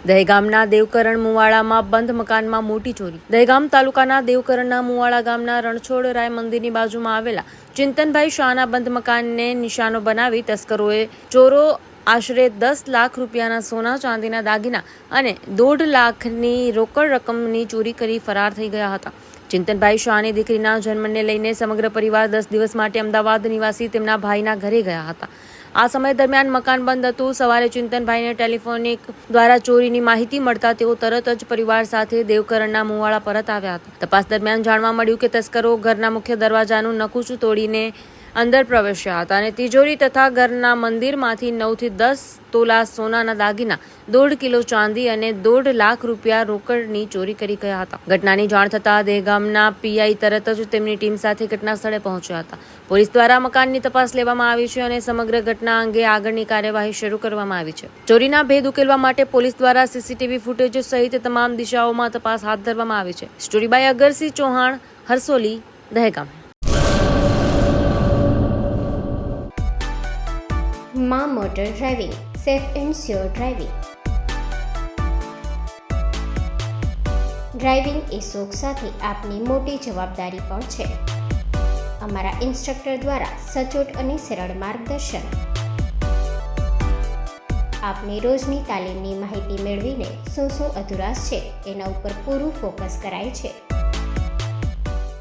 દહેગામના દેવકરણ મુવાડામાં બંધ મકાનમાં મોટી ચોરી. દહેગામ તાલુકાના દેવકરણના મુવાડા ગામના રણછોડ રાય મંદિરની બાજુમાં આવેલા ચિંતનભાઈ શાહના બંધ મકાનને નિશાનો બનાવી તસ્કરોએ ચોરો આશરે 10 લાખ રૂપિયાના સોના ચાંદીના દાગીના અને 1.5 લાખની રોકડ રકમની ચોરી કરી ફરાર થઈ ગયા હતા. ચિંતનભાઈ શાહની દીકરીના જન્મને લઈને સમગ્ર પરિવાર 10 દિવસ માટે અમદાવાદ નિવાસી તેમના ભાઈના ઘરે ગયા હતા. આ સમય દરમિયાન મકાન બંધ હતું. સવારે ચિંતનભાઈને ટેલિફોનિક દ્વારા ચોરીની માહિતી મળતા તેઓ તરત જ પરિવાર સાથે દેવકરણના મુવાડા પરત આવ્યા હતા. તપાસ દરમિયાન જાણવા મળ્યું કે તસ્કરો ઘરના મુખ્ય દરવાજાનું નકુચું તોડીને અંદર પ્રવેશ્યા હતા અને તિજોરી તથા ઘરના મંદિરમાંથી 9 થી 10 તોલા સોનાના દાગીના, 1.5 કિલો ચાંદી અને 1.5 લાખ રૂપિયા રોકડની ચોરી કરી ગયા હતા. ઘટનાની જાણ થતાં દહેગામના પીઆઈ તરત જ તેમની ટીમ સાથે ઘટના સ્થળે પહોંચ્યા હતા. પોલીસ દ્વારા મકાનની તપાસ લેવામાં આવી છે અને સમગ્ર ઘટના અંગે આગળની કાર્યવાહી શરૂ કરવામાં આવી છે. ચોરીના ભેદ ઉકેલવા માટે પોલીસ દ્વારા સીસીટીવી ફૂટેજ સહિત તમામ દિશાઓમાં તપાસ હાથ ધરવામાં આવી છે. Story by Agarsingh Chauhan, Harsoli, Dehgam. માં motor driving, safe and sure driving. Driving એ શોખ સાથે આપની મોટી જવાબદારી પણ છે. અમારા ઇન્સ્ટ્રક્ટર દ્વારા સચોટ અને સરળ માર્ગદર્શન. આપની રોજની તાલીમની માહિતી મેળવીને શું અધુરાશ છે એના ઉપર પૂરું ફોકસ કરાય છે.